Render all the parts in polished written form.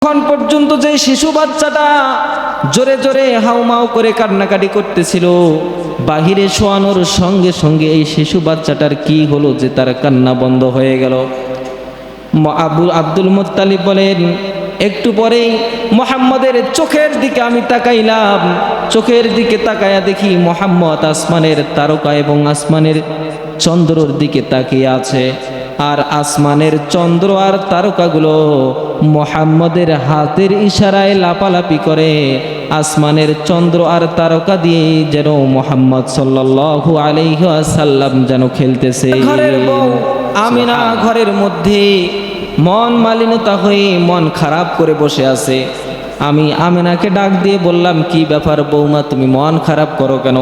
তখন পর্যন্ত যে শিশু বাচ্চাটা জোরে জোরে হাউমাউ করে কান্নাকাটি করতেছিল, বাহিরে শোয়ানোর সঙ্গে সঙ্গে এই শিশু বাচ্চাটার কি হলো যে তার কান্না বন্ধ হয়ে গেল। আব্দুল মুত্তালিব বলেন, একটু পরেই মুহাম্মদের চোখের দিকে আমি তাকাইলাম, চোখের দিকে তাকায়া দেখি মুহাম্মদ আসমানের তারকা এবং আসমানের চন্দ্রর দিকে তাকিয়ে আছে, আর আসমানের চন্দ্র আর তারকাগুলো মুহাম্মদের হাতের ইশারায় লাপালাপি করে আসমানের চন্দ্র আর তারকা দিয়ে যেন মুহাম্মদ সাল্লাল্লাহু আলাইহি ওয়াসাল্লাম যেন খেলতেছে। ঘরের বউ আমিনা ঘরের মধ্যে মন মালিনতা হয়ে মন খারাপ করে বসে আছে। আমি আমিনাকে ডাক দিয়ে বললাম, কি ব্যাপার বৌমা, তুমি মন খারাপ করো কেন?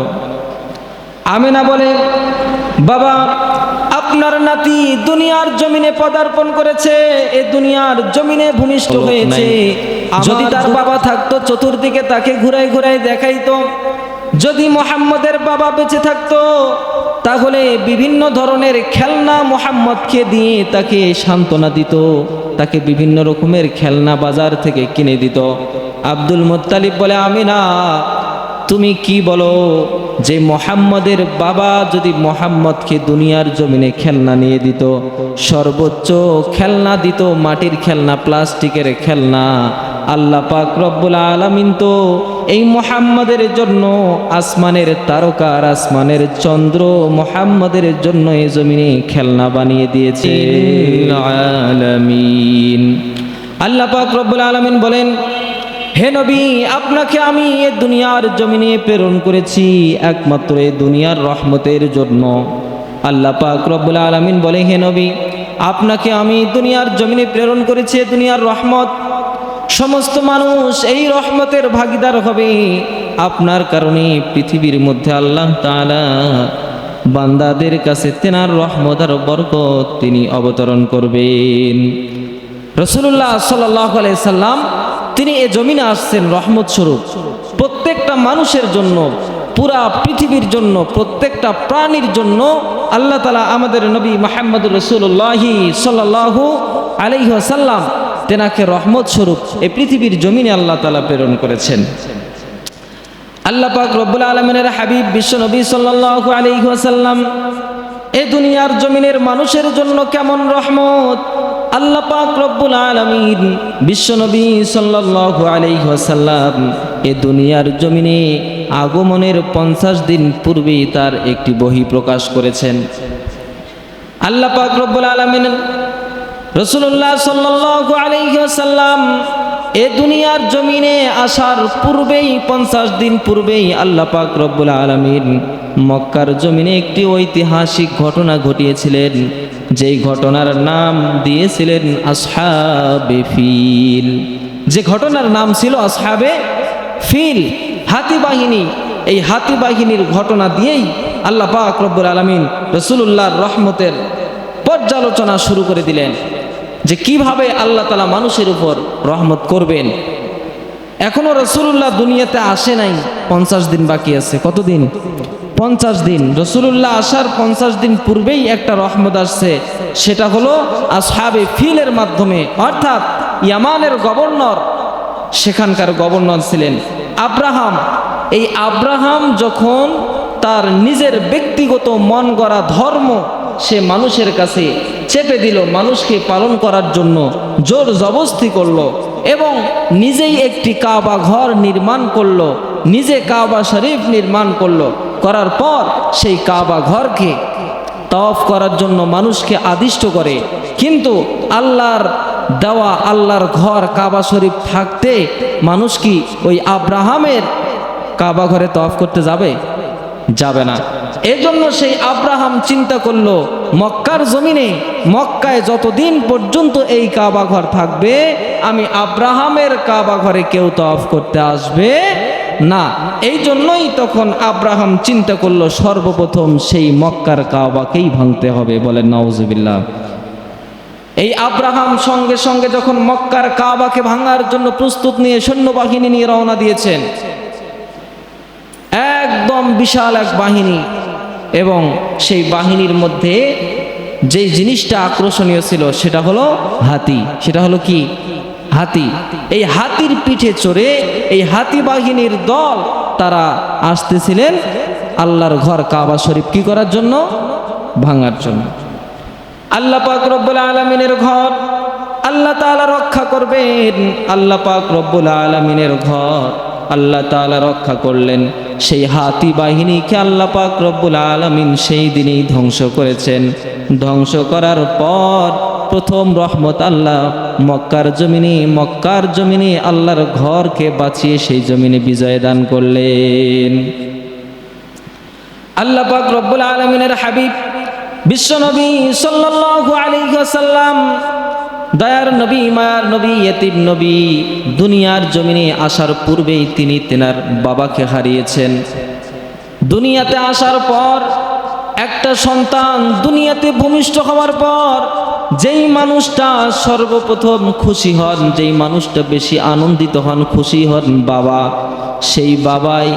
আমিনা বলে, বাবা, আপনার নাতি দুনিয়ার জমিনে পদার্পণ করেছে, এই দুনিয়ার জমিনে ভূমিষ্ঠ হয়েছে। যদি তার বাবা থাকতো চতুর্দিকে তাকে ঘুরাই ঘুরাই দেখাইতো। যদি মুহাম্মদের বাবা বেঁচে থাকতো তাহলে বিভিন্ন ধরনের খেলনা মুহাম্মদকে দিয়ে তাকে সান্ত্বনা দিত, তাকে বিভিন্ন রকমের খেলনা বাজার থেকে কিনে দিত। আব্দুল মুত্তালিব বলে, আমিনা তুমি কি বলো যে মুহাম্মদের বাবা যদি মুহাম্মদকে দুনিয়ার জমিনে খেলনা নিয়ে দিত, সর্বোচ্চ খেলনা দিত, মাটির খেলনা, প্লাস্টিকের খেলনা, আল্লাহ পাক রব্বুল আলামিন তো এই মুহাম্মদের জন্য আসমানের তারকা আর আসমানের চন্দ্র মুহাম্মদের জন্য এই জমিনে খেলনা বানিয়ে দিয়েছে আলামিন। আল্লাহ পাক রব্বুল আলামিন বলেন, হে নবী, আপনাকে আমি এই দুনিয়ার জমিনে প্রেরণ করেছি একমাত্র এই দুনিয়ার রহমতের জন্য। আল্লাহ পাক রব্বুল আলামিন বলে, হে নবী, আপনাকে আমি দুনিয়ার জমিনে প্রেরণ করেছি দুনিয়ার রহমত। সমস্ত মানুষ এই রহমতের ভাগীদার হবে আপনার কারণে। পৃথিবীর মধ্যে আল্লাহ তাআলা বান্দাদের কাছে তেনার রহমত আর বরকত তিনি অবতরণ করবেন। রাসূলুল্লাহ সাল্লাল্লাহু আলাইহি সাল্লাম তিনি এই জমিনে আসছেন রহমত স্বরূপ, প্রত্যেকটা মানুষের জন্য, পুরা পৃথিবীর জন্য, প্রত্যেকটা প্রাণীর জন্য আল্লাহ তাআলা আমাদের নবী মুহাম্মদুর রাসূলুল্লাহ সাল্লাল্লাহু আলাইহি ওয়াসাল্লাম তেনাকে রহমত স্বরূপ এই পৃথিবীর জমিনে আল্লাহ তাআলা প্রেরণ করেছেন। আল্লাহ পাক রব্বুল আলামিনের হাবিব বিশ্ব নবী সাল্লাল্লাহু আলাইহি ওয়াসাল্লাম এই দুনিয়ার জমিনের মানুষের জন্য কেমন রহমত। আল্লাহ পাক রব্বুল আলামিন বিশ্ব নবী সাল্লাল্লাহু আলাইহি ওয়াসাল্লাম এই দুনিয়ার জমিনে আগমনের 50 দিন পূর্বে তার একটি বহি প্রকাশ করেছেন। আল্লাহ পাক রব্বুল আলামিন রাসূলুল্লাহ সাল্লাল্লাহু আলাইহি ওয়াসাল্লাম এই দুনিয়ার জমিনে আসার পূর্বেই 50 দিন পূর্বেই আল্লাহ পাক রব্বুল আলামিন মক্কার জমিনে একটি ঐতিহাসিক ঘটনা ঘটিয়েছিলেন, যেই ঘটনার নাম দিয়েছিলেন আসহাবে ফিল। যে ঘটনার নাম ছিল আসহাবে ফিল, হাতি বাহিনী। এই হাতি বাহিনীর ঘটনা দিয়েই আল্লাহ পাক রব্বুল আলামিন রাসূলুল্লাহর রহমতের পর্যালোচনা শুরু করে দিলেন, যে কিভাবে আল্লাহ তাআলা মানুষের উপর রহমত করবেন। এখনো রাসূলুল্লাহ দুনিয়াতে আসে নাই, 50 দিন বাকি আছে। কতদিন? 50 দিন। রাসূলুল্লাহ আসার 50 দিন পূর্বেই একটা রহমত আসছে, সেটা হলো আসহাবে ফিলের মাধ্যমে। অর্থাৎ ইয়ামানের গভর্নর, সেখানকার গভর্নর ছিলেন আব্রাহাম। এই আব্রাহাম যখন তার নিজের ব্যক্তিগত মন গড়া ধর্ম সে মানুষের কাছে চেপে দিল, মানুষকে পালন করার জন্য জোর জবরদস্তি করলো, এবং নিজেই একটি কাবা ঘর নির্মাণ করলো, নিজে কাবা শরীফ নির্মাণ করলো। করার পর সেই কাবা ঘরকে তাওয়াফ করার জন্য মানুষকে আদিষ্ট করে। কিন্তু আল্লাহর দেওয়া আল্লাহর ঘর কাবা শরীফ থাকতে মানুষ কি ওই আব্রাহামের কাবা ঘরে তাওয়াফ করতে যাবে? যাবে না। এজন্য সেই আব্রাহাম চিন্তা করলো, মক্কার জমিনে, মক্কায় যতদিন পর্যন্ত এই কাবা ঘর থাকবে, আমি আব্রাহামের কাবা ঘরে কেউ তাওয়াফ করতে আসবে না। এই জন্যই তখন আব্রাহাম চিন্তা করলো সর্বপ্রথম সেই মক্কার কাবাকেই ভাঙতে হবে। বলেন নাউজুবিল্লাহ। এই আব্রাহাম সঙ্গে সঙ্গে যখন মক্কার কাবাকে ভাঙার জন্য প্রস্তুত নিয়ে সৈন্যবাহিনী নিয়ে রওনা দিয়েছেন, একদম বিশাল এক বাহিনী, এবং সেই বাহিনীর মধ্যে যেই জিনিসটা আকর্ষণীয় ছিল সেটা হলো হাতি। সেটা হলো কি? হাতি, এই হাতির পিঠে চড়ে এই হাতি বাহিনীর দল তারা আসতেছিলেন আল্লাহর ঘর কাবা শরীফ কি করার জন্য? ভাঙার জন্য। আল্লাহ পাক রব্বুল আলামিনের ঘর আল্লাহ তাআলা রক্ষা করবেন। আল্লাহ পাক রব্বুল আলামিনের ঘর আল্লাহ তাআলা রক্ষা করলেন। সেই হাতি বাহিনীকে আল্লাহ পাক রব্বুল আলামিন সেই দিনেই ধ্বংস করেছেন। ধ্বংস করার পর প্রথম রহমত আল্লাহ মক্কার জমিনে আল্লাহর ঘরকে বাঁচিয়ে সেই জমিনে বিজয় দান করলেন। আল্লাহ পাক রব্বুল আলামিনের হাবিব বিশ্বনবী সাল্লাল্লাহু আলাইহি ওয়াসাল্লাম, দয়ার নবী, মায়ার নবী, ইতিম নবী, দুনিয়ার জমিনে আসার পূর্বেই তিনি তেনার বাবাকে হারিয়েছেন। দুনিয়াতে আসার পর একটা সন্তান দুনিয়াতে ভূমিষ্ঠ হওয়ার পর যেই মানুষটা সর্বপ্রথম খুশি হন, যেই মানুষটা বেশি আনন্দিত হন, খুশি হন বাবা, সেই বাবাই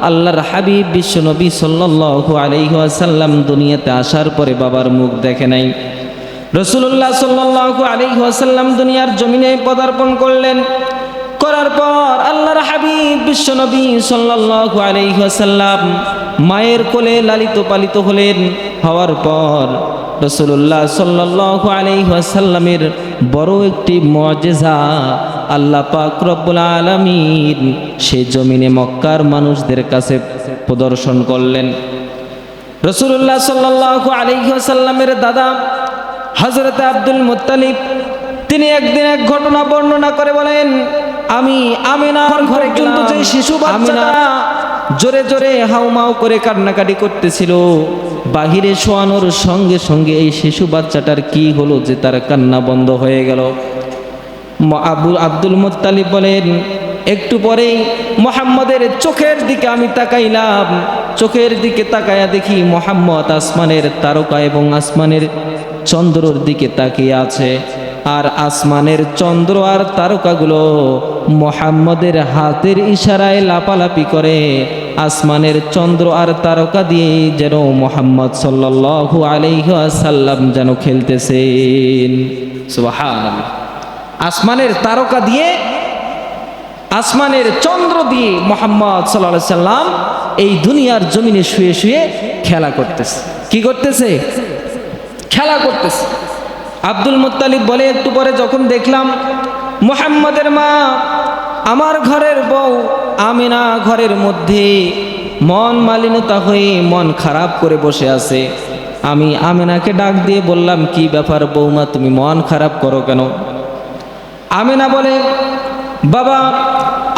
আল্লাহর হাবিব বিশ্বনবী সাল্লাল্লাহু আলাইহি ওয়াসাল্লাম দুনিয়াতে আসার পরে বাবার মুখ দেখে নাই। রাসূলুল্লাহ সাল্লাল্লাহু আলাইহি ওয়াসাল্লাম দুনিয়ার জমিনে পদার্পণ করলেন। করার পর আল্লাহর হাবিব বিশ্বনবী সাল্লাল্লাহু আলাইহি ওয়াসাল্লাম মায়ের কোলে লালিত পালিত হলেন। হওয়ার পর রাসূলুল্লাহ সাল্লাল্লাহু আলাইহি ওয়াসাল্লামের বড় একটি মুজিজা আল্লাহ পাক রব্বুল আলামিন সেই জমিনে মক্কার মানুষদের কাছে প্রদর্শন করলেন। রাসূলুল্লাহ সাল্লাল্লাহু আলাইহি ওয়াসাল্লামের দাদা হযরত আব্দুল মুত্তালিব তিনি একদিন এক ঘটনা বর্ণনা করে বলেন, আমি আমিনার ঘরে কিন্তু যে শিশু বাচ্চাটা জোরে জোরে হাউমাউ করে কান্নাকাটি করতেছিল, বাহিরে শোয়ানোর সঙ্গে সঙ্গে এই শিশু বাচ্চাটার কি হলো যে তার কান্না বন্ধ হয়ে গেল। আব্দুল মুত্তালিব বলেন, একটু পরেই মুহাম্মদের চোখের দিকে আমি তাকাইলাম। চোখের দিকে তাকায়া দেখি মুহাম্মদ আসমানের তারকা এবং আসমানের চন্দ্রর দিকে তাকিয়ে আছে। আর আসমানের চন্দ্র আর তারকাগুলো মুহাম্মদের হাতের ইশারায় লাপালাপি করে আসমানের চন্দ্র আর তারকা দিয়ে যেন মুহাম্মদ সাল্লাল্লাহু আলাইহি ওয়াসাল্লাম যেন খেলতেছেন। সুবহানাল্লাহ। আসমানের তারকা দিয়ে, আসমানের চন্দ্র দিয়ে মুহাম্মদ সাল্লাল্লাহু আলাইহি ওয়াসাল্লাম এই দুনিয়ার জমিনে শুয়ে শুয়ে খেলা করতেছে। কি করতেছে? খেলা করতেছে। আব্দুল মুত্তালিব বলে, একটু পরে যখন দেখলাম মুহাম্মদের মা আমার ঘরের বউ আমিনা ঘরের মধ্যে মন মালিনতা হয়ে মন খারাপ করে বসে আছে। আমি আমিনাকে ডাক দিয়ে বললাম, কি ব্যাপার বৌমা, তুমি মন খারাপ করো কেন? আমিনা বলে, বাবা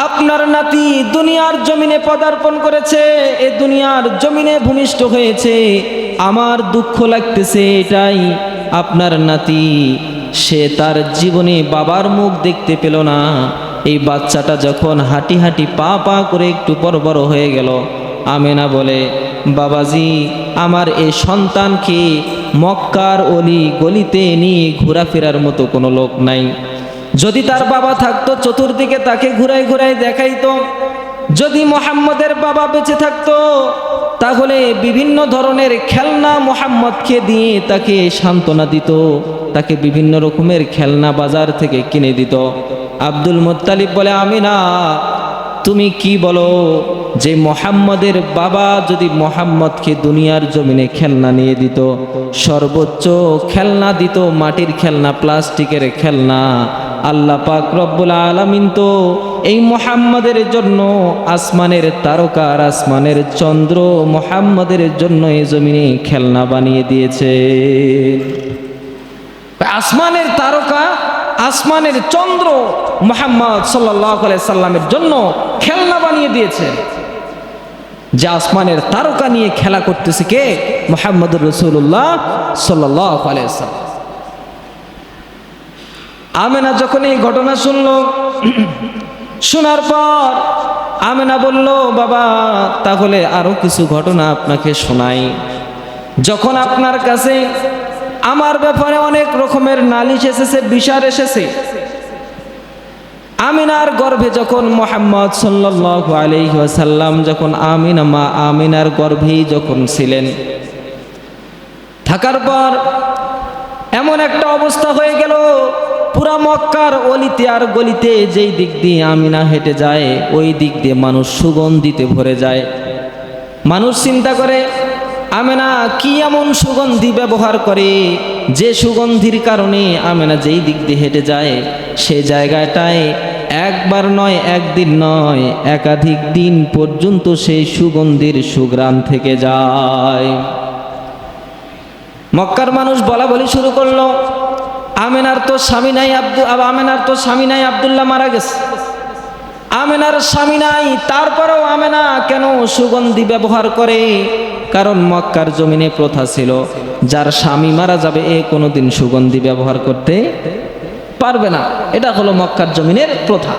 আপনার নাতি দুনিয়ার জমিনে পদার্পণ করেছে, এ দুনিয়ার জমিনে ভূমিষ্ঠ হয়েছে, আমার দুঃখ লাগতেছে এটাই। আপনার নাতি সে তার জীবনে বাবার মুখ দেখতে পেল না। এই বাচ্চাটা যখন হাঁটি হাঁটি পা পা করে একটু বড় হয়ে গেল, আমেনা বলে, বাবাজি আমার এই সন্তানকে মক্কার অলি গলিতে নিয়ে ঘোরাফেরার মতো কোনো লোক নাই। যদি তার বাবা থাকতো চতুর্দিকে তাকে ঘুরাই ঘুরাই দেখাইতো। যদি মুহাম্মদের বাবা বেঁচে থাকতো তাহলে বিভিন্ন ধরনের খেলনা মুহাম্মদকে দিয়ে তাকে সান্ত্বনা দিত, তাকে বিভিন্ন রকমের খেলনা বাজার থেকে কিনে দিত। আব্দুল মুত্তালিব বলে, আমিনা তুমি কি বলো যে মুহাম্মদের বাবা যদি মুহাম্মদকে দুনিয়ার জমিনে খেলনা নিয়ে দিত, সর্বোচ্চ খেলনা দিত, মাটির খেলনা, প্লাস্টিকের খেলনা, আল্লাহ পাক রব্বুল আলামিন তো এই মুহাম্মদের জন্য আসমানের তারকা আর আসমানের চন্দ্র মুহাম্মদের জন্য এই জমিনে খেলনা বানিয়ে দিয়েছে। আসমানের তারকা, আসমানের চন্দ্র মুহাম্মদ সাল্লাল্লাহু আলাইহি সাল্লামের জন্য খেলনা বানিয়ে দিয়েছে। যে আসমানের তারকা নিয়ে খেলা করতেছে কে? মুহাম্মদুর রাসূলুল্লাহ সাল্লাল্লাহু আলাইহি সাল্লাম। আমেনা যখন এই ঘটনা শুনল, শোনার পর আমেনা বলল, বাবা তাহলে আরো কিছু ঘটনা আপনাকে শোনাই। যখন আপনার কাছে আমার ব্যাপারে অনেক রকমের নালিশ এসেছে, বিচার এসেছে, আমিনার গর্ভে যখন মুহাম্মদ সাল্লাল্লাহু আলাইহি ওয়াসাল্লাম যখন আমিনা মা আমিনার গর্ভেই যখন ছিলেন, থাকার পর এমন একটা অবস্থা হয়ে গেল পুরা মক্কার অলিতে আর গলিতে যেই দিক দিয়ে আমিনা হেঁটে যায় ওই দিক দিয়ে মানুষ সুগন্ধিতে ভরে যায়। মানুষ চিন্তা করে আমেনা কি এমন সুগন্ধি ব্যবহার করে যে সুগন্ধির কারণে আমেনা যেই দিক দিয়ে হেঁটে যায় সে জায়গাটায় একবার নয়, একদিন নয়, একাধিক দিন পর্যন্ত সেই সুগন্ধির সুঘ্রাণ থেকে যায়। মক্কার মানুষ বলা বলি শুরু করলো, আমেনার তো স্বামী নাই, আব্দুল্লাহ মারা গেছে। আমেনার স্বামী নাই, তারপরেও আমেনা কেন সুগন্ধি ব্যবহার করে? কারণ মক্কার জমিনে প্রথা ছিল যার স্বামী মারা যাবে এ কোনোদিন সুগন্ধি ব্যবহার করতে পারবে না। এটা হলো মক্কার জমিনের প্রথা।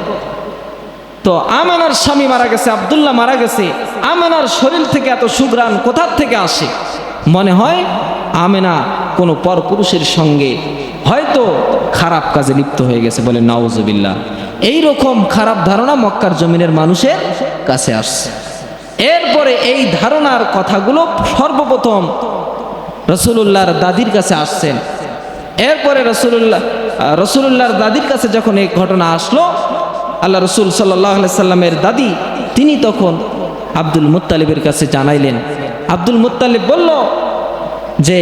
তো আমেনার স্বামী মারা গেছে, আব্দুল্লাহ মারা গেছে, আমেনার শরীর থেকে এত সুঘ্রাণ কোথার থেকে আসে? মনে হয় আমেনা কোনো পরপুরুষের সঙ্গে হয়তো খারাপ কাজে লিপ্ত হয়ে গেছে, বলে নাউজুবিল্লাহ। এইরকম খারাপ ধারণা মক্কার জমিনের মানুষের কাছে আসছে। এরপরে এই ধারণার কথাগুলো সর্বপ্রথম রাসূলুল্লাহর দাদির কাছে আসছেন। এরপরে রাসূলুল্লাহর দাদির কাছে যখন এই ঘটনা আসলো, আল্লাহ রাসূল সাল্লাল্লাহু আলাইহি সাল্লামের দাদি তিনি তখন আব্দুল মুত্তালিবের কাছে জানাইলেন। আব্দুল মুত্তালিব বলল যে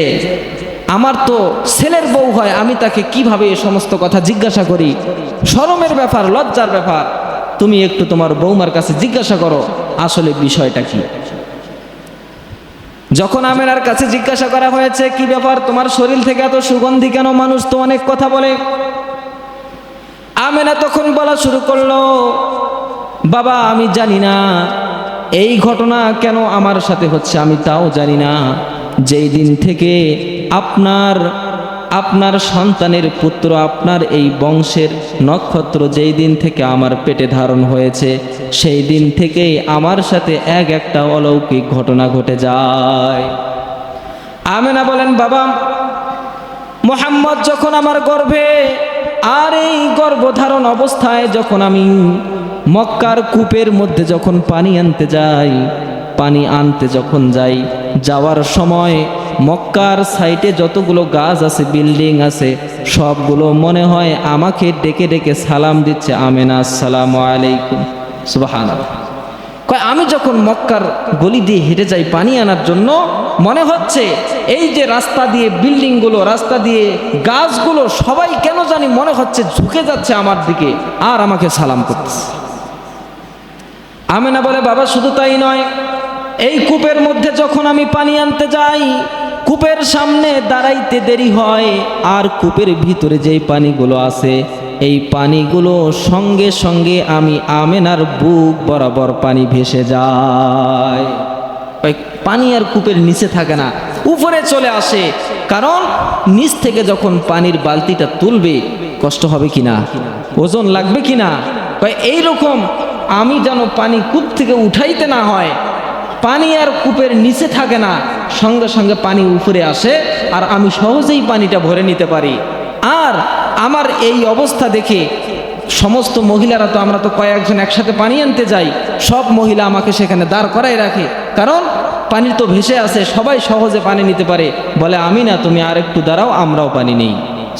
আমার তো ছেলের বউ হয়, আমি তাকে কিভাবে এই সমস্ত কথা জিজ্ঞাসা করি? শরমের ব্যাপার, লজ্জার ব্যাপার। তুমি একটু তোমার বৌমার কাছে জিজ্ঞাসা করো আসলে বিষয়টা কি। যখন আমেনার কাছে জিজ্ঞাসা করা হয়েছে কি ব্যাপার, তোমার শরীর থেকে এত সুগন্ধি কেন? মানুষ তো অনেক কথা বলে। আমেনা তখন বলা শুরু করলো, বাবা আমি জানি না এই ঘটনা কেন আমার সাথে হচ্ছে, আমি তাও জানি না। যেই দিন থেকে আপনার সন্তানের পুত্র, আপনার এই বংশের নক্ষত্র যেই দিন থেকে আমার পেটে ধারণ হয়েছে সেই দিন থেকেই আমার সাথে একটা অলৌকিক ঘটনা ঘটে যায়। আমেনা বলেন, বাবা মুহাম্মদ যখন আমার গর্ভে, আর এই গর্ভধারণ অবস্থায় যখন আমি মক্কার কূপের মধ্যে যখন পানি আনতে যখন যাই, যাওয়ার সময় মক্কার সাইটে যতগুলো গাছ আছে, বিল্ডিং আছে, সবগুলো মনে হয় আমাকে ডেকে ডেকে সালাম দিচ্ছে, আমেনা আসসালামু আলাইকুম। সুবহানাল্লাহ। কয় আমি যখন মক্কার গলি দিয়ে হেঁটে যাই পানি আনার জন্য, মনে হচ্ছে এই যে রাস্তা দিয়ে বিল্ডিংগুলো, রাস্তা দিয়ে গাছগুলো সবাই কেন জানি মনে হচ্ছে ঝুঁকে যাচ্ছে আমার দিকে আর আমাকে সালাম করতেছে। আমেনা বলে, বাবা শুধু তাই নয়, এই কূপের মধ্যে যখন আমি পানি আনতে যাই, কূপের সামনে দাঁড়াইতে দেরি হয়, আর কূপের ভিতরে যেই পানিগুলো আছে এই পানিগুলো সঙ্গে সঙ্গে আমি আমেনার বুক বরাবর পানি ভেসে যায়। পানি আর কূপের নিচে থাকে না, উপরে চলে আসে। কারণ নিচ থেকে যখন পানির বালতিটা তুলবে কষ্ট হবে কিনা, ওজন লাগবে কিনা, এইরকম আমি যেন পানি কূপ থেকে উঠাইতে না হয়, পানি আর কূপের নিচে থাকে না, সঙ্গে সঙ্গে পানি উপরে আসে আর আমি সহজেই পানিটা ভরে নিতে পারি। আর আমার এই অবস্থা দেখে সমস্ত মহিলারা, তো আমরা তো কয়েকজন একসাথে পানি আনতে যাই, সব মহিলা আমাকে সেখানে দাঁড় করাই রাখে, কারণ পানি তো ভেসে আসে, সবাই সহজে পানি নিতে পারে। বলে, আমিনা তুমি আর একটু দাঁড়াও, আমরাও পানি নেই।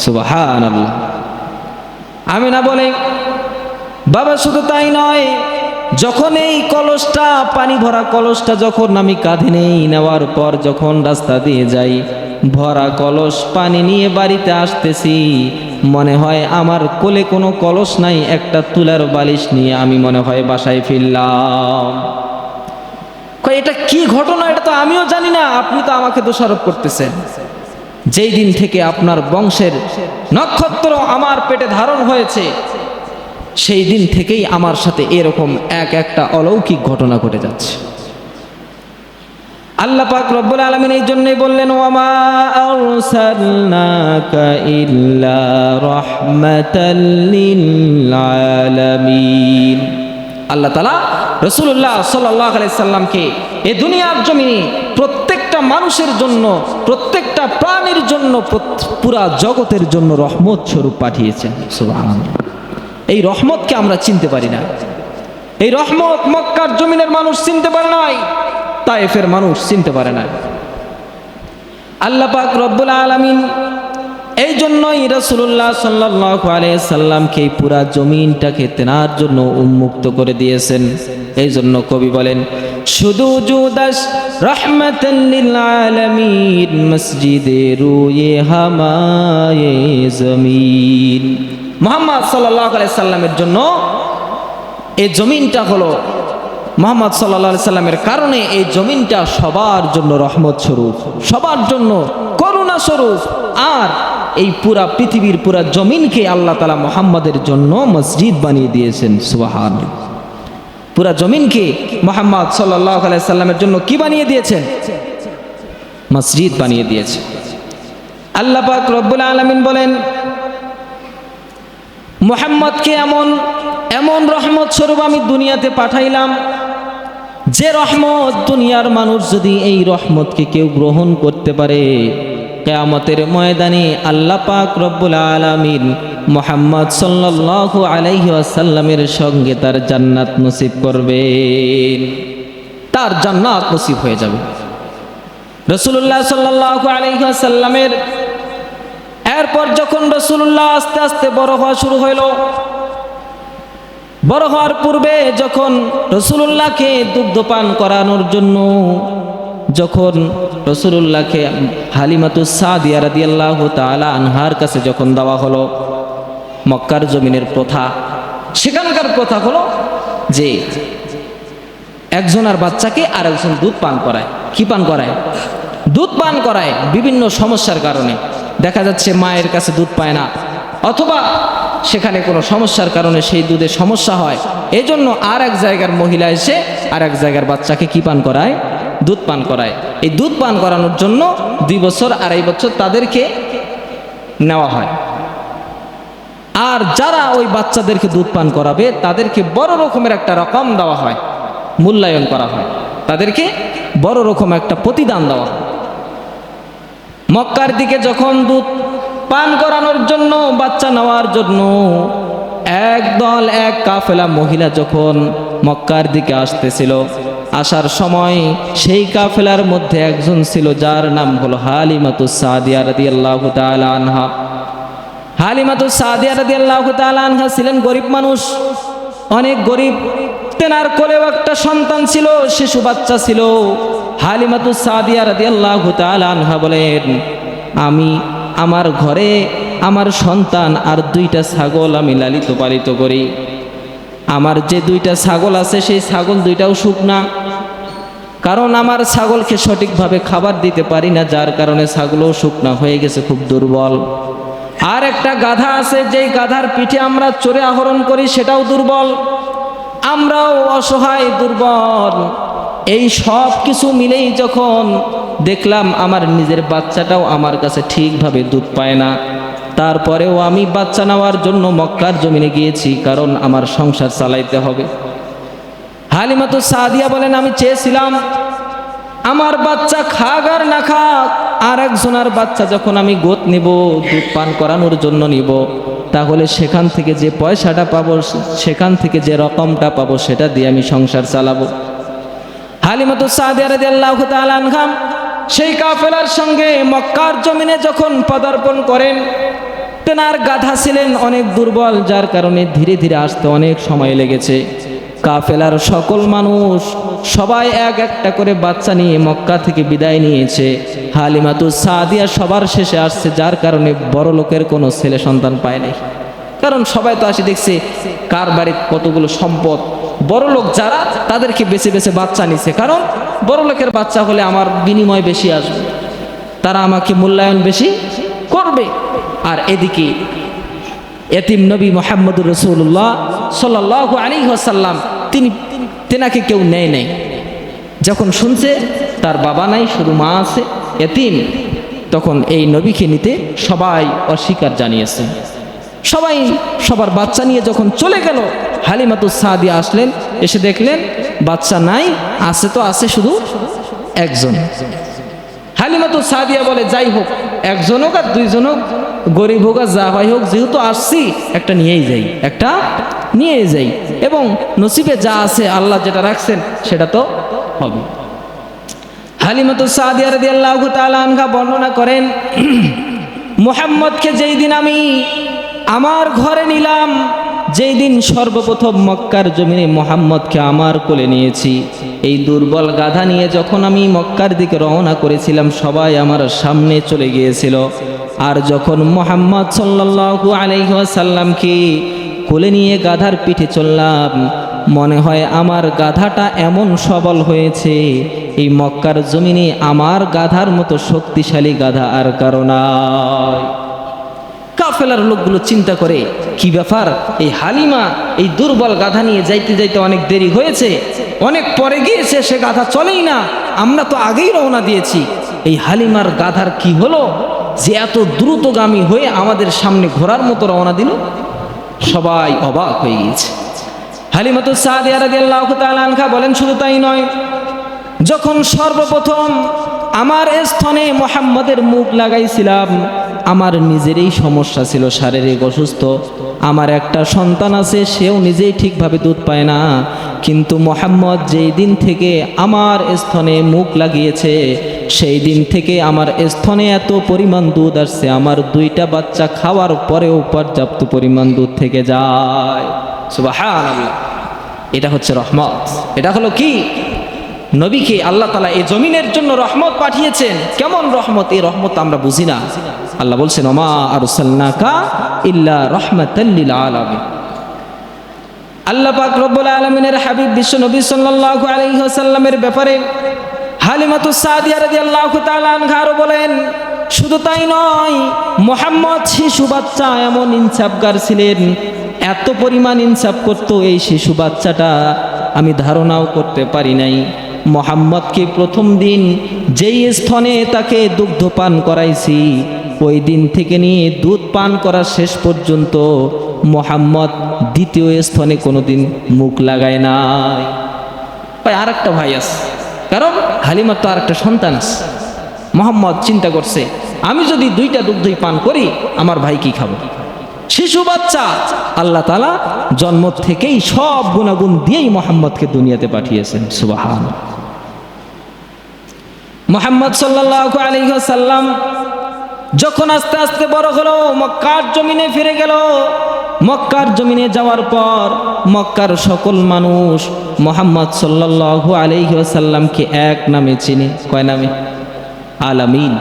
সুবহানাল্লাহ। আমিনা বলে, বাবা শুধু তাই নয়, যখন এই কলসটা, পানি ভরা কলসটা যখন আমি কাঁধে নেওয়ার পর যখন রাস্তা দিয়ে যাই, ভরা কলস পানি নিয়ে বাড়িতে আসতেছি, মনে হয় আমার কোলে কোনো কলস নাই, একটা তুলার বালিশ নিয়ে আমি মনে হয় বাসায় ফিরলাম। এটা কি ঘটনা? এটা তো আমিও জানি না, আপনি তো আমাকে দোষারোপ করতেছেন। যেই দিন থেকে আপনার বংশের নক্ষত্র আমার পেটে ধারণ হয়েছে সেই দিন থেকেই আমার সাথে এরকম একটা অলৌকিক ঘটনা ঘটে যাচ্ছে। আল্লাহ পাক রব্বুল আলামিন এই জন্যই বললেন, ওয়ামা আরসালনাকা ইল্লা রাহমাতাল লিল আলামিন। আল্লাহ তাআলা রাসূলুল্লাহ সাল্লাল্লাহু আলাইহি সাল্লামকে এই দুনিয়ার জমিনে প্রত্যেকটা মানুষের জন্য, প্রত্যেকটা প্রাণীর জন্য, পুরা জগতের জন্য রহমত স্বরূপ পাঠিয়েছেন। সুবহানাল্লাহ। এই রহমতকে আমরা চিনতে পারি না। এই রহমত মক্কার জমিনের মানুষ চিনতে পারে নাই, তায়েফের মানুষ চিনতে পারে না। আল্লাহ পাক রব্বুল আলামিন এই জন্যই রাসূলুল্লাহ সাল্লাল্লাহু আলাইহি সাল্লামকে এই পুরা জমিনটাকে তেনার জন্য উন্মুক্ত করে দিয়েছেন। এই জন্য কবি বলেন, শুধু জুদাস রহমাতাল লিল আলামিন মসজিদে রুয়ে হামায়ে জমিন। মুহাম্মদ সাল্লাল্লাহু আলাইহি সাল্লামের জন্য এই জমিনটা হলো, মুহাম্মদ সাল্লাল্লাহু আলাইহি সাল্লামের কারণে এই জমিনটা সবার জন্য রহমত স্বরূপ, সবার জন্য করুণা স্বরূপ। আর এই পুরা পৃথিবীর পুরা জমিনকে আল্লাহ তাআলা মুহাম্মাদের জন্য মসজিদ বানিয়ে দিয়েছেন। সুবহানাল্লাহ। পুরা জমিনকে মুহাম্মদ সাল্লাল্লাহু আলাইহি সাল্লামের জন্য কি বানিয়ে দিয়েছেন? মসজিদ বানিয়ে দিয়েছেন। আল্লাহ পাক রব্বুল আলামিন বলেন, মুহাম্মদকে এমন রহমত স্বরূপ আমি দুনিয়াতে পাঠাইলাম, যে রহমত দুনিয়ার মানুষ যদি এই রহমতকে কেউ গ্রহণ করতে পারে, কিয়ামতের ময়দানে আল্লাহ পাক রব্বুল আলামিন মুহাম্মদ সাল্লাল্লাহু আলাইহি ওয়াসাল্লামের সঙ্গে তার জান্নাত নসিব করবেন, তার জান্নাত নসিব হয়ে যাবে। রাসূলুল্লাহ সাল্লাল্লাহু আলাইহি ওয়াসাল্লামের এরপর যখন রাসূলুল্লাহ আস্তে আস্তে বড় হওয়া শুরু হইল, বড় হওয়ার পূর্বে যখন রাসূলুল্লাহকে দুগ্ধপান করানোর জন্য যখন রাসূলুল্লাহকে হালিমাতুস সাদিয়া রাদিয়াল্লাহু তাআলা আনহার কাছে যখন দেওয়া হলো, মক্কার জমিনের প্রথা, সেখানকার প্রথা হলো যে একজনের বাচ্চাকে আরেকজন দুধ পান করায়। কি পান করায়? দুধ পান করায়। বিভিন্ন সমস্যার কারণে দেখা যাচ্ছে মায়ের কাছে দুধ পায় না, অথবা সেখানে কোনো সমস্যার কারণে সেই দুধে সমস্যা হয়, এই জন্য আর এক জায়গার মহিলা এসে আর এক জায়গার বাচ্চাকে কি পান করায়? দুধ পান করায়। এই দুধ পান করানোর জন্য 2 বছর 2.5 বছর তাদেরকে নেওয়া হয়। আর যারা ওই বাচ্চাদেরকে দুধ পান করাবে তাদেরকে বড় রকমের একটা রকম দেওয়া হয়, মূল্যায়ন করা হয়, তাদেরকে বড় রকম একটা প্রতিদান দেওয়া হয়। মক্কার দিকে যখন দুধ পান করানোর জন্য, বাচ্চা নেওয়ার জন্য একদল এক কাফেলা মহিলা যখন মক্কার দিকে আসতেছিল, আসার সময় সেই কাফেলার মধ্যে একজন ছিল যার নাম হলো হালিমাতুস সাদিয়া রাদিয়াল্লাহু তাআলা আনহা। হালিমাতুস সাদিয়া রাদিয়াল্লাহু তাআলা আনহা ছিলেন গরিব মানুষ, অনেক গরিব। তেনার কোলেও একটা সন্তান ছিল, শিশু বাচ্চা ছিল। হালিমাতুস সাদিয়া রাদিয়াল্লাহু তাআলা আনহা বলেন, আমি আমার ঘরে আমার সন্তান আর 2টা ছাগল আমি লালিত পালিত করি। আমার যে 2টা ছাগল আছে সেই ছাগল 2টাও শুকনা, কারণ আমার ছাগলকে সঠিকভাবে খাবার দিতে পারি না, যার কারণে ছাগলও শুকনা হয়ে গেছে, খুব দুর্বল। আর একটা গাধা আছে, যেই গাধার পিঠে আমরা চড়ে আহরণ করি, সেটাও দুর্বল। আমরাও অসহায়, দুর্বল। এই সব কিছু মিলেই যখন দেখলাম আমার নিজের বাচ্চাটাও আমার কাছে ঠিকভাবে দুধ পায় না, তারপরেও আমি বাচ্চা নেওয়ার জন্য মক্কার জমিনে গিয়েছি, কারণ আমার সংসার চালাইতে হবে। হালিমাতুস সাদিয়া বলেন, আমি চেয়েছিলাম আমার বাচ্চা খাক আর না খাক, আর একজনের বাচ্চা যখন আমি গোদ নিব, দুধ পান করানোর জন্য নিব, তাহলে সেখান থেকে যে পয়সাটা পাবো, সেখান থেকে যে রকমটা পাবো, সেটা দিয়ে আমি সংসার চালাবো। হালিমাতুস সাদিয়া রাদিয়াল্লাহু তাআলা আনহা সেই কাফেলার সঙ্গে মক্কার জমিনে যখন পদার্পণ করেন, তেনার গাধা ছিলেন অনেক দুর্বল, যার কারণে ধীরে ধীরে আসতে অনেক সময় লেগেছে। কাফেলার সকল মানুষ সবাই এক একটা করে বাচ্চা নিয়ে মক্কা থেকে বিদায় নিয়েছে। হালিমাতুস সাদিয়া সবার শেষে আসছে, যার কারণে বড় লোকের কোনো ছেলে সন্তান পায় নাই। কারণ সবাই তো আসি দেখছে কার বাড়ির কতগুলো সম্পদ, বড় লোক যারা তাদেরকে বেছে বেছে বাচ্চা নিছে, কারণ বড় লোকের বাচ্চা হলে আমার বিনিময় বেশি আসবে, তারা আমাকে মূল্যায়ন বেশি করবে। আর এদিকে এতিম নবী মুহাম্মদুর রাসূলুল্লাহ সাল্লাল্লাহু আলাইহি ওয়াসাল্লাম তেনাকে কেউ নেয় নাই। যখন শুনছে তার বাবা নাই, শুধু মা আছে, এতিম, তখন এই নবীকে নিতে সবাই অস্বীকার জানিয়েছে। সবাই সবার বাচ্চা নিয়ে যখন চলে গেল, হালিমাতুস সাদিয়া আসলেন, এসে দেখলেন বাচ্চা নাই, আছে তো আছে শুধু একজন। হালিমাতুস সাদিয়া বলে, যাই হোক, একজন হোক আর 2 জন হোক, গরিব হোক আর যা হয় হোক, যেহেতু আসছি একটা নিয়েই যাই, একটা নিয়ে যাই, এবং নসিবে যা আছে আল্লাহ যেটা রাখছেন সেটা তো হবে। হালিমাতুস সাদিয়া রাদিয়াল্লাহু তাআলা আনহা বর্ণনা করেন, মুহাম্মদকে যেই দিন আমি আমার ঘরে নিলাম, যেই দিন সর্বপ্রথম মক্কার জমিনে মুহাম্মদকে আমার কোলে নিয়েছি, এই দুর্বল গাধা নিয়ে যখন আমি মক্কার দিকে রওনা করেছিলাম, সবাই আমার সামনে চলে গিয়েছিল। আর যখন মুহাম্মদ সাল্লাল্লাহু আলাইহি ওয়াসাল্লামকে কোলে নিয়ে গাধার পিঠে চললাম, মনে হয় আমার গাধাটা এমন সবল হয়েছে, এই মক্কার জমিনে আমার গাধার মতো শক্তিশালী গাধা আর কারো নাই। কাফেলার লোকগুলো চিন্তা করে, কি ব্যাপার, এই হালিমা এই দুর্বল গাধা নিয়ে যাইতে যাইতে অনেক দেরি হয়েছে, অনেক পরে গিয়েছে, সে গাধা চলেই না, আমরা তো আগেই রওনা দিয়েছি, এই হালিমার গাধার কি হলো যে এত দ্রুতগামী হয়ে আমাদের সামনে ঘোড়ার মতো রওনা দিল? সবাই অবাক হয়ে গিয়েছে। হালিমাতুস সাদিয়া রাদিয়াল্লাহু তাআলা আনহা বলেন, শুধু তাই নয়, যখন সর্বপ্রথম আমার স্তনে মুহাম্মদের মুখ লাগাইছিলাম, আমার নিজেরই সমস্যা ছিল, শারীরিক অসুস্থ, আমার একটা সন্তান আছে, সেও নিজেই ঠিকভাবে দুধ পায় না, কিন্তু মুহাম্মদ যেই দিন থেকে আমার স্তনে মুখ লাগিয়েছে, সেই দিন থেকে আমার স্তনে এত পরিমাণ দুধ আসছে, আমার 2টা বাচ্চা খাওয়ার পরেও পর্যাপ্ত পরিমাণ দুধ থেকে যায়। সুবহানাল্লাহ। এটা হচ্ছে রহমত। এটা হলো কি? নবীকে আল্লাহ তাআলা এই জমিনের জন্য রহমত পাঠিয়েছেন। কেমন রহমত? এই রহমত আমরা বুঝি না। আল্লাহ বলছেন, ওমা আরসালনাকা ইল্লা রাহমাতাল লিল আলামিন। আল্লাহ পাক রব্বুল আলামিনের হাবিব বিশ্ব নবী সাল্লাল্লাহু আলাইহি ওয়াসাল্লামের ব্যাপারে হালিমাতুস সাদিয়া রাদিয়াল্লাহু তাআলা আনহা আরো বলেন, শুধু তাই নয়, মুহাম্মদ শিশু বাচ্চা এমন ইনসাফগার ছিলেন, এত পরিমাণ ইনসাফ করতো, এই শিশু বাচ্চাটা আমি ধারণাও করতে পারি নাই। মুহাম্মদকে প্রথম দিন যেই স্তনে তাকে দুগ্ধ পান করাইছি, ওই দিন থেকে নিয়ে দুধ পান করা শেষ পর্যন্ত মুহাম্মদ দ্বিতীয় স্তনে কোনোদিন মুখ লাগায় নাই। ভাই আর একটা ভাই আছে, কারণ হালিমার তো আর একটা সন্তান আছে। মুহাম্মদ চিন্তা করছে, আমি যদি 2টা দুগ্ধই পান করি, আমার ভাই কি খাবো? শিশু বাচ্চা। আল্লাহ তাআলা জন্ম থেকেই সব গুণাগুণ দিয়েই মুহাম্মদকে দুনিয়াতে পাঠিয়েছেন। সুবহানাল্লাহ। মুহাম্মদ সাল্লাল্লাহু আলাইহি ওয়াসাল্লাম যখন আস্তে আস্তে বড় হলো, মক্কার জমিনে ফিরে গেল। মক্কার জমিনে যাওয়ার পর মক্কার সকল মানুষ মুহাম্মদ সাল্লাল্লাহু আলাইহি ওয়াসাল্লামকে এক নামে চিনে। কয় নামে? আলামিন।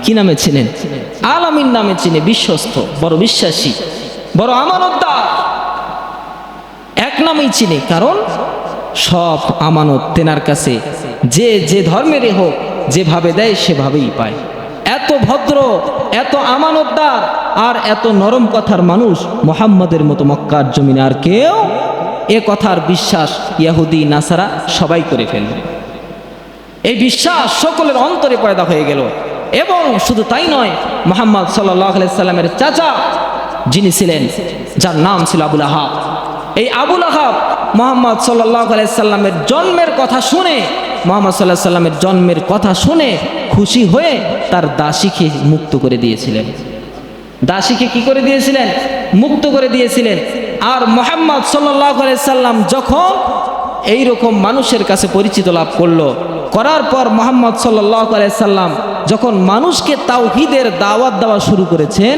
কি নামে চিনেন? আলামিন নামে চিনে। বিশ্বস্ত, বড় বিশ্বাসী, বড় আমানতদার, এক নামেই চিনে। কারণ সব আমানত তেনার কাছে, যে যে ধর্মেরই হোক, যেভাবে দেয় সেভাবেই পায়। এত ভদ্র, এত আমানতদার আর এত নরম কথার মানুষ মুহাম্মদের মতো মক্কার জমিনে আর কেউ এ কথার বিশ্বাস ইহুদি নাসারা সবাই করে ফেলবে। এই বিশ্বাস সকলের অন্তরে পয়দা হয়ে গেল। এবং শুধু তাই নয়, মুহাম্মদ সাল্লাল্লাহু আলাইহি সাল্লামের চাচা যিনি ছিলেন, যার নাম ছিল আবুল আহাব, এই আবুল আহাব মুহাম্মদ সাল্লাল্লাহু আলাইহি সাল্লামের জন্মের কথা শুনে, মুহাম্মদ সাল্লাল্লাহু আলাইহি সাল্লামের জন্মের কথা শুনে খুশি হয়ে তার দাসীকে মুক্ত করে দিয়েছিলেন। দাসীকে কি করে দিয়েছিলেন? মুক্ত করে দিয়েছিলেন। আর মুহাম্মদ সাল্লাল্লাহু আলাইহি সাল্লাম যখন এই রকম মানুষের কাছে পরিচিত লাভ করলো, করার পর মুহাম্মদ সাল্লাল্লাহু আলাইহি সাল্লাম যখন মানুষকে তাওহীদের দাওয়াত দেওয়া শুরু করেছেন,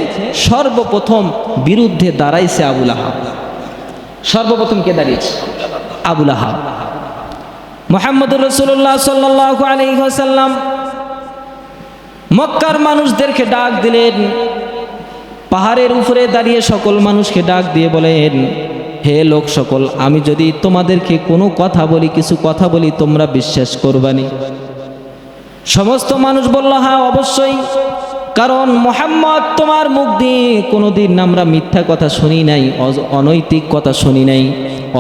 সর্বপ্রথম বিরুদ্ধে দাঁড়াইছে আবুল আহাব। সর্বপ্রথম কে দাঁড়িয়েছে? আবুল আহাব। মুহাম্মদুর রাসূলুল্লাহ সাল্লাল্লাহু আলাইহি ওয়াসাল্লাম মক্কার মানুষদেরকে ডাক দিলেন। পাহাড়ের উপরে দাঁড়িয়ে সকল মানুষকে ডাক দিয়ে বলেন, হে লোক সকল, আমি যদি তোমাদেরকে কোনো কথা বলি, কিছু কথা বলি, তোমরা বিশ্বাস করবানি? সমস্ত মানুষ বলল, হ্যাঁ অবশ্যই, কারণ মুহাম্মদ তোমার মুখ দিয়ে কোনোদিন আমরা মিথ্যা কথা শুনি নাই, অনৈতিক কথা শুনি নাই,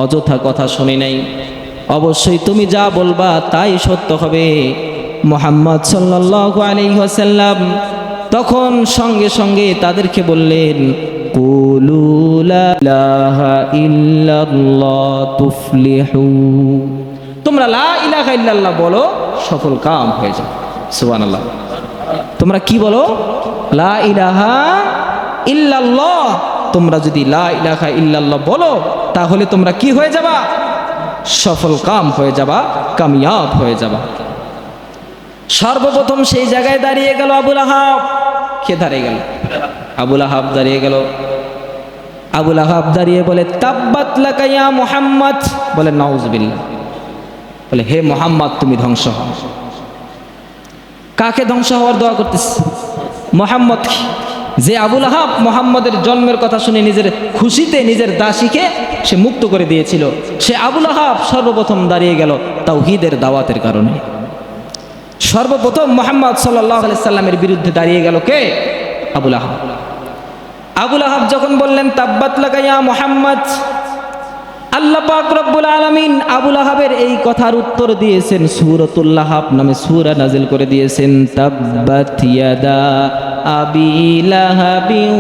অযথা কথা শুনি নাই, অবশ্যই তুমি যা বলবা তাই সত্য হবে। মুহাম্মদ সাল্লাল্লাহু আলাইহি ওয়াসাল্লাম তখন সঙ্গে সঙ্গে তাদেরকে বললেন, কুলু লা ইলাহা ইল্লাল্লাহ তুফলিহু, তোমরা লা ইলাহা ইল্লাল্লাহ বলো, সফল কাম হয়ে যাবে। সুবহানাল্লাহ। তোমরা কি বলো? লা ইলাহা ইল্লাল্লাহ। তোমরা যদি লা ইলাহা ইল্লাল্লাহ বলো, তাহলে তোমরা কি হয়ে যাবা? সফল কাম হয়ে যাবা, কামিয়াব হয়ে যাবা। সর্বপ্রথম সেই জায়গায় দাঁড়িয়ে গেল আবুল আহাব। কে দাঁড়িয়ে গেল? আবুল আহাব দাঁড়িয়ে গেল। আবুল আহাব দাঁড়িয়ে বলে তাব্বাত লাকা ইয়া মুহাম্মদ, বলে নাউজুবিল্লাহ, বলে হে মুহাম্মদ তুমি ধ্বংস হও। কাকে ধ্বংস হওয়ার দোয়া করতেছে? মুহাম্মদ। যে আবুল আহাব মুহাম্মদের জন্মের কথা শুনে নিজের খুশিতে নিজের দাসীকে সে মুক্ত করে দিয়েছিল, সে আবুল আহাব সর্বপ্রথম দাঁড়িয়ে গেল তাওহীদের দাওয়াতের কারণে। সর্বপ্রথম মুহাম্মদ সাল্লাল্লাহু আলাইহি সাল্লামের বিরুদ্ধে দাঁড়িয়ে গেল কে? আবুল আহাব। আবুল আহাব যখন বললেন তাব্বাত লাকা ইয়া মুহাম্মদ, আল্লাহ পাক রব্বুল আলামিন আবুল আহাবের এই কথার উত্তর দিয়েছেন, সূরাতুল লাহাব নামে সূরা নাজিল করে দিয়েছেন। তাব্বাত ইয়াদা আবি লাহাবিন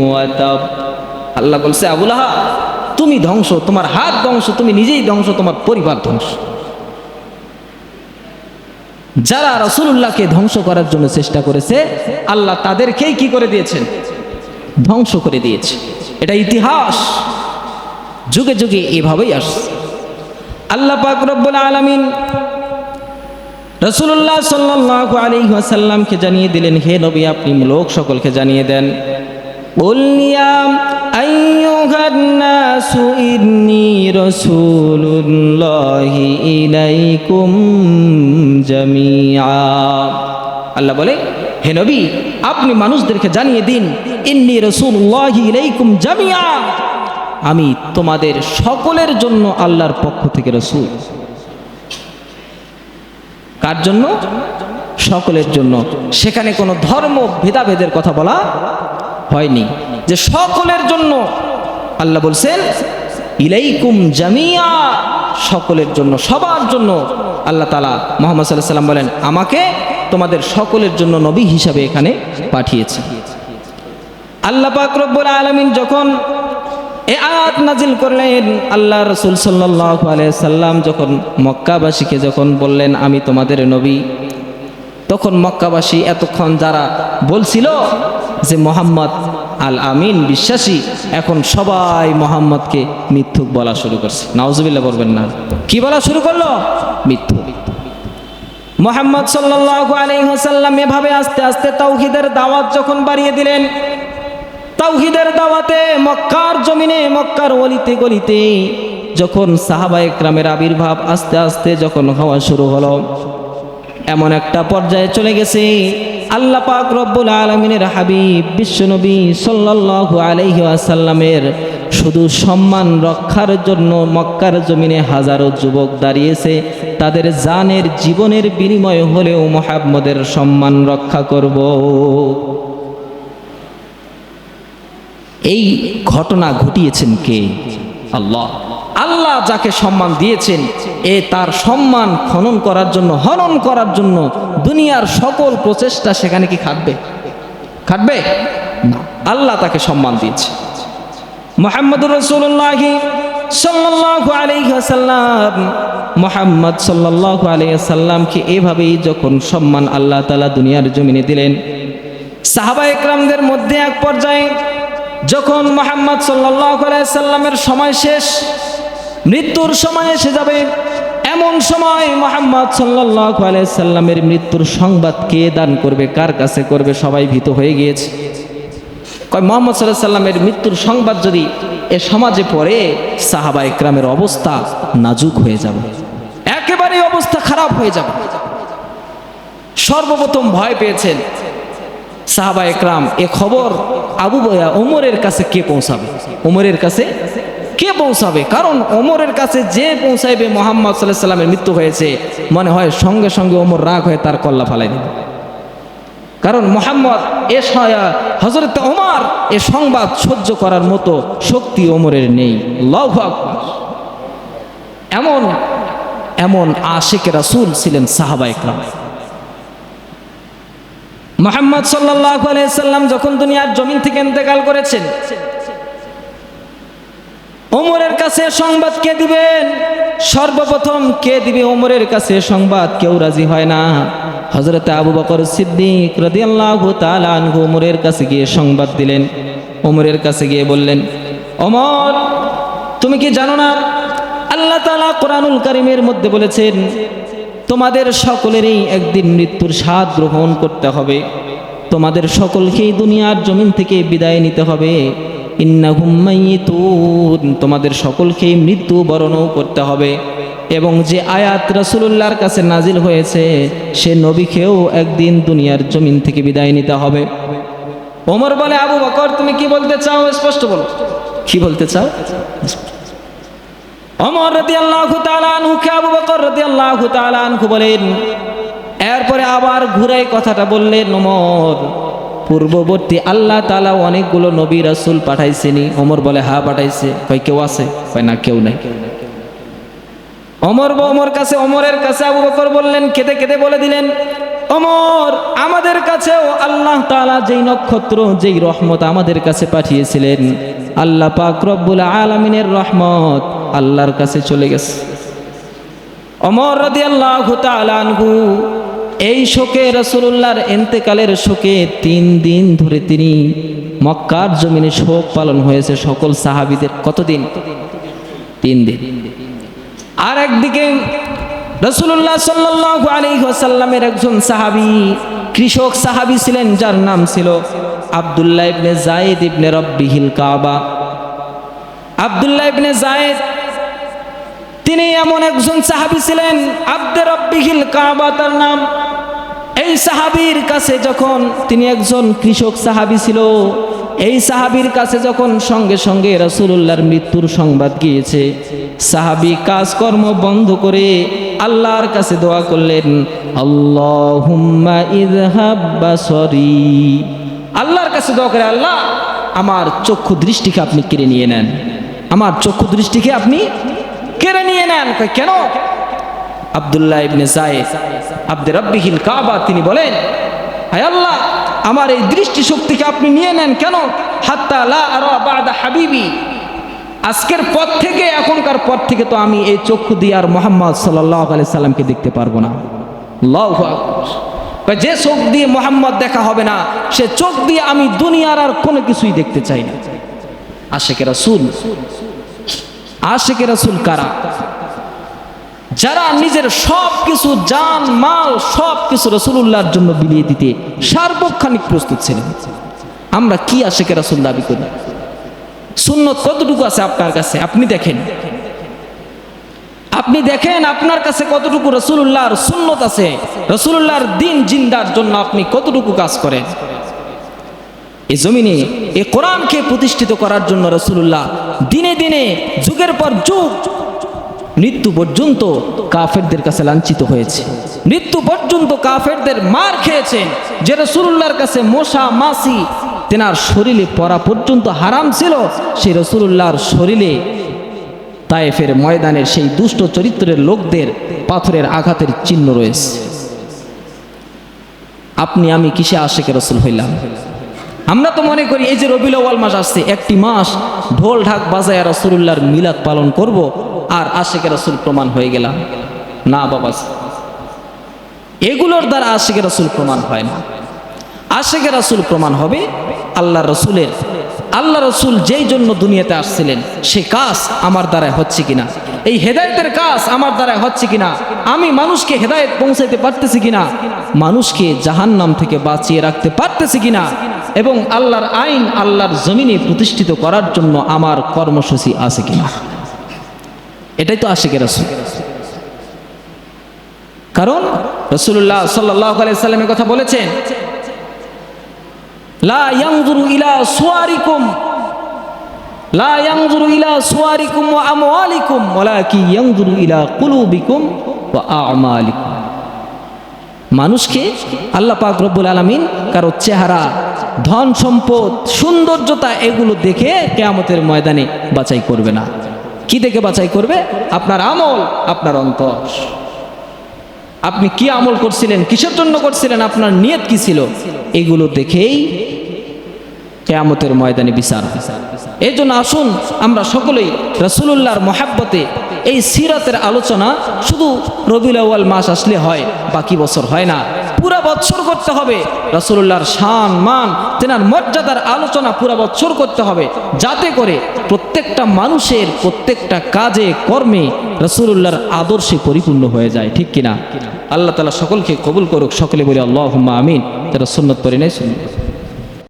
ওয়া তাব। আল্লাহ বলছে আবুল আহাব তুমি ধ্বংস, তোমার হাত ধ্বংস, তুমি নিজেই ধ্বংস, তোমার পরিবার ধ্বংস। যারা রাসূলুল্লাহকে ধ্বংস করার জন্য চেষ্টা করেছে আল্লাহ তাদেরকেই কি করে দিয়েছেন? ধ্বংস করে দিয়েছে। এটা ইতিহাস, যুগে যুগে এভাবেই আসছে। আল্লাহ পাক রব্বুল আলামিন রাসূলুল্লাহ সাল্লাল্লাহু আলাইহি ওয়াসাল্লামকে জানিয়ে দিলেন, হে নবী আপনি লোক সকলকে জানিয়ে দেন, কুল ইয়া আইয়ুহান নাসু ইন্নী রাসূলুল্লাহি ইলাইকুম জামিআ। আল্লাহ বলে হে নবী আপনি মানুষদেরকে জানিয়ে দিন, ইন্নী রাসূলুল্লাহি ইলাইকুম জামিআ, আমি তোমাদের সকলের জন্য আল্লাহর পক্ষ থেকে রাসূল। কার জন্য? সকলের জন্য। সেখানে কোনো ধর্ম ভেদাভেদের কথা বলা হয়নি, যে সকলের জন্য। আল্লাহ বলছেন ইলাইকুম জামিয়া, সকলের জন্য, সবার জন্য। আল্লাহ তাআলা মুহাম্মদ সাল্লাল্লাহু আলাইহি ওয়াসাল্লাম বলেন আমাকে তোমাদের সকলের জন্য নবী হিসাবে এখানে পাঠিয়েছে। আল্লাহ পাক রব্বুল আলামিন যখন এই আয়াত নাজিল করলেন, আল্লাহ রাসূল সাল্লাল্লাহু আলাইহি সাল্লাম যখন মক্কাবাসীকে যখন বললেন আমি তোমাদের নবী, তখন মক্কাবাসী এতক্ষণ যারা বলছিল যে মোহাম্মদ আল আমিন বিশ্বাসী, এখন সবাই মোহাম্মদকে মিথ্যুক বলা শুরু করছে। নাউজুবিল্লাহ বলবেন না, কি বলা শুরু করলো? মিথ্যুক। মুহাম্মদ সাল্লাল্লাহু আলাইহি ওয়াসাল্লাম এভাবে আস্তে আস্তে তাওহীদের দাওয়াত যখন বাড়িয়ে দিলেন, তাওহীদের দাওয়াতে মক্কার জমিনে, মক্কার অলিতে গলিতে যখন সাহাবায়ে কেরামের আবির্ভাব আস্তে আস্তে যখন হওয়া শুরু হলো, এমন একটা পর্যায়ে চলে গেছে আল্লাহ পাক রব্বুল আলামিনের হাবিব বিশ্বনবী সাল্লাল্লাহু আলাইহি ওয়াসাল্লামের শুধু সম্মান রক্ষার জন্য মক্কার জমিনে হাজারো যুবক দাঁড়িয়েছে, তাদের জানের জীবনের বিনিময়ে হলেও মুহাম্মদের সম্মান রক্ষা করব। এই ঘটনা ঘটিয়েছেন কে? আল্লাহ। আল্লাহ যাকে সম্মান দিয়েছেন, তার সম্মান খনন করার জন্য, হনন করার জন্য দুনিয়ার সকল প্রচেষ্টা সেখানে কি খাটবে? খাটবে না। আল্লাহ তাকে সম্মান দিয়েছে। মুহাম্মদুর রাসূলুল্লাহ সাল্লাল্লাহু আলাইহি ওয়াসাল্লাম, মুহাম্মদ সাল্লাল্লাহু আলাইহি ওয়াসাল্লামকে এভাবেই যখন সম্মান আল্লাহ তাআলা দুনিয়ার জমিনে দিলেন, সাহাবায়ে কেরামদের মধ্যে এক পর্যায়ে যখন মুহাম্মদ সাল্লাল্লাহু আলাইহি সাল্লামের সময় শেষ, মৃত্যুর সময় এসে যাবে, এমন সময় মুহাম্মদ সাল্লাল্লাহু আলাইহি সাল্লামের মৃত্যুর সংবাদ কে দান করবে, কার কাছে করবে? সবাই ভীত হয়ে গিয়েছে। কয় মুহাম্মদ সাল্লাল্লাহু আলাইহি সাল্লামের মৃত্যুর সংবাদ যদি এ সমাজে পড়ে, সাহাবায়ে কেরামের অবস্থা নাজুক হয়ে যাবে, একেবারে অবস্থা খারাপ হয়ে যাবে। সর্বপ্রথম ভয় পেয়েছেন সাহাবায়ে কেরাম, এ খবর আবু বকর ওমরের কাছে কে পৌঁছাবে? ওমরের কাছে কে পৌঁছাবে? কারণ ওমরের কাছে যে পৌঁছাইবে মুহাম্মদ সাল্লাল্লাহু আলাইহি সাল্লামের মৃত্যু হয়েছে, মনে হয় সঙ্গে সঙ্গে ওমর রাগ হয়ে তার কল্লা ফালাই দিবে। কারণ মুহাম্মদ হযরত ওমর এ সংবাদ সহ্য করার মতো শক্তি ওমরের নেই। আল্লাহু আকবার। এমন এমন আশিকে রাসূল ছিলেন সাহাবায়ে কেরাম। মুহাম্মদ সাল্লাল্লাহু আলাইহি সাল্লাম যখন দুনিয়ার জমিন থেকে ইন্তেকাল করেছেন, ওমরের কাছে সংবাদ কে দিবেন? সর্বপ্রথম কে দিবে ওমরের কাছে সংবাদ? কেউ রাজি হয় না। হযরত আবু বকর সিদ্দিক রাদিয়াল্লাহু তাআলা আনহু ওমরের কাছে গিয়ে সংবাদ দিলেন। ওমরের কাছে গিয়ে বললেন, ওমর তুমি কি জানো না আল্লাহ তাআলা কোরআনুল কারীমের মধ্যে বলেছেন তোমাদের সকলেরই একদিন মৃত্যুর স্বাদ গ্রহণ করতে হবে। তোমাদের সকলকেই দুনিয়ার জমিন থেকে বিদায় নিতে হবে। ইন্নাহুম মাইয়িতুন, তোমাদের সকলকেই মৃত্যু বরণও করতে হবে। এবং যে আয়াত রাসূলুল্লাহর কাছে নাজিল হয়েছে, সে নবীকেও একদিন দুনিয়ার জমিন থেকে বিদায় নিতে হবে। ওমর বলে, আবু বকর তুমি কি বলতে চাও, স্পষ্ট বলো, কি বলতে চাও? ওমর রাদিয়াল্লাহু তাআলা আনহুকে আবু বকর রাদিয়াল্লাহু তাআলা আনহু বলেন, এরপরে আবার ঘুরে কথাটা বললেন, ওমর পূর্ববর্তী আল্লাহ তাআলা অনেকগুলো নবী রাসূল পাঠাইছেনি? ওমর বলে, হ্যাঁ পাঠাইছে। কয় কেউ আছে? কয় না, কেউ নাই। ওমরের কাছে আবু বকর বললেন, কেঁদে কেঁদে বলে দিলেন, ওমর আমাদের কাছেও আল্লাহ তাআলা যেই নক্ষত্র, যেই রহমত আমাদের কাছে পাঠিয়েছিলেন, আল্লাহ পাক রব্বুল আলামিনের রহমত আল্লাহর কাছে চলে গেছে। ওমর রাদিয়াল্লাহু তাআলা আনহু এই শোকে, রাসূলুল্লাহর ইন্তেকালের শোকে 3 দিন ধরে তিনি মক্কার জমিনে শোক পালন হয়েছে সকল সাহাবীদের। কতদিন? 3 দিন। আর একদিকে রাসূলুল্লাহ সাল্লাল্লাহু আলাইহি ওয়াসাল্লামের একজন সাহাবী, কৃষক সাহাবী ছিলেন, যার নাম ছিল আব্দুল্লাহ ইবনে যায়েদ ইবনে রব্বিহিল কাবা। আব্দুল্লাহ ইবনে যায়েদ তিনি এমন একজন সাহাবী ছিলেন, আব্দে রব্বিহিল কাবা তার নাম। এই সাহাবীর কাছে যখন, তিনি একজন কৃষক সাহাবী ছিল, এই সাহাবীর কাছে যখন সঙ্গে সঙ্গে রাসূলুল্লাহর মৃত্যুর সংবাদ গিয়েছে, সাহাবী কাজকর্ম বন্ধ করে আল্লাহর কাছে দোয়া করলেন, আল্লাহুম্মা ইযহাব বাসরি। আল্লাহর কাছে দোয়া করে, আল্লাহ আমার চক্ষু দৃষ্টিকে আপনি কেড়ে নিয়ে নেন, আমার চক্ষু দৃষ্টিকে আপনি কেড়ে নিয়ে নেন। কেন? আব্দুল্লাহ ইবনে যায়েদ আব্দে রব্বিহিল কাবা তিনি বলেন, হে আল্লাহ আমার এই দৃষ্টি শক্তিকে আপনি নিয়ে নেন। কেন? হাত্তা লা আরা বাদা হাবিবি, আজকের পর থেকে, এখনকার পর থেকে তো আমি এই চক্ষু দিয়ে আর মুহাম্মদ সাল্লাল্লাহু আলাইহি সাল্লামকে দেখতে পারবো না। আল্লাহু আকবার। যে চোখ দিয়ে মুহাম্মদ দেখা হবে না, সে চোখ দিয়ে আমি দুনিয়ার আর কোনো কিছুই দেখতে চাই না। আশিকে রাসূল, আশিকে রাসূল কারা? যারা নিজের সব কিছু, জান মাল সব কিছু রাসূলুল্লাহর জন্য বিলিয়ে দিতে সার্বক্ষণিক প্রস্তুত ছিলেন। আমরা কি আশিকে রাসূল দাবি করি? সুন্নত কতটুকু আছে আপনার কাছে? আপনি দেখেন, আপনি দেখেন আপনার কাছে কতটুকু রাসূলুল্লাহর সুন্নত আছে, রাসূলুল্লাহর দিন জিন্দার জন্য আপনি কতটুকু কাজ করেন। এই জমিনে এই কোরআনকে প্রতিষ্ঠিত করার জন্য রাসূলুল্লাহ দিনে দিনে, যুগের পর যুগ, মৃত্যু পর্যন্ত কাফেরদের কাছে লাঞ্ছিত হয়েছে, মৃত্যু পর্যন্ত কাফেরদের মার খেয়েছেন। যে রাসূলুল্লাহর কাছে মশা মাছি তেনার শরীরে পড়া পর্যন্ত হারাম ছিল, সেই রাসূলুল্লাহর শরীরে তায়েফের ময়দানের সেই দুষ্ট চরিত্রের লোকদের পাথরের আঘাতের চিহ্ন রয়েছে। আপনি আমি কিসে আশিকে রাসূল হইলাম? আমরা তো মনে করি এই যে রবিউল আউয়াল মাস আসছে, একটি মাস ঢোল ঢাক বাজায় রাসূলুল্লাহর মিলাদ পালন করব আর আশিকে রাসূল প্রমাণ হয়ে গেলাম। না বাবা, এগুলোর দ্বারা আশিকে রাসূল প্রমাণ হয় না। আশিকে রাসূল প্রমাণ হবে আল্লাহ রসুলের, আল্লাহ রসুল যেই জন্য দুনিয়াতে আসছিলেন সে কাজ আমার দ্বারায় হচ্ছে কিনা, এই হেদায়েতের কাজ আমার দ্বারায় হচ্ছে কিনা, আমি মানুষকে হেদায়েত পৌঁছাইতে পারতেছি কিনা, মানুষকে জাহান্নাম থেকে বাঁচিয়ে রাখতে পারতেছি কিনা, এবং আল্লাহর আইন আল্লাহর জমিনে প্রতিষ্ঠিত করার জন্য আমার কর্মসূচি আছে কিনা। এটাই তো আশিকে রাসূল। কারণ রাসূলুল্লাহ সাল্লাল্লাহু আলাইহি সাল্লামের কথা বলেছেন, লা ইয়ানজুরু ইলা সুওয়ারিকুম, লা ইয়ানজুরু ইলা সুওয়ারিকুম ওয়া আমওয়ালিকুম ওয়ালাকিন ইয়ানজুরু ইলা কুলুবিকুম ওয়া আ'মালিকুম। মানুষকে আল্লাহ পাক রব্বুল আলামিন কারো চেহারা, ধন সম্পদ, সৌন্দর্যতা এগুলো দেখে কিয়ামতের ময়দানে বাছাই করবে না। কি দেখে বাছাই করবে? আপনার আমল, আপনার অন্তর। আপনি কি আমল করছিলেন, কিসের জন্য করছিলেন, আপনার নিয়ত কি ছিল, এগুলো দেখেই কিয়ামতের ময়দানে বিচার। এই জন্য আসুন আমরা সকলেই রাসূলুল্লাহর মহাব্বতে এই সিরাতের আলোচনা শুধু রবিউল আউয়াল মাস আসলে হয়, বাকি বছর হয় না। পুরা বছর করতে হবে। রাসূলুল্লাহর শান মান তেনার মর্যাদার আলোচনা পুরা বছর করতে হবে, যাতে করে প্রত্যেকটা মানুষের প্রত্যেকটা কাজে কর্মে রাসূলুল্লাহর আদর্শে পরিপূর্ণ হয়ে যায়, ঠিক কিনা? আল্লাহ তাআলা সকলকে কবুল করুক। সকলে বলি আল্লাহুম্মা আমিন। যারা সুন্নাত পড়ে নাই সুন্নাত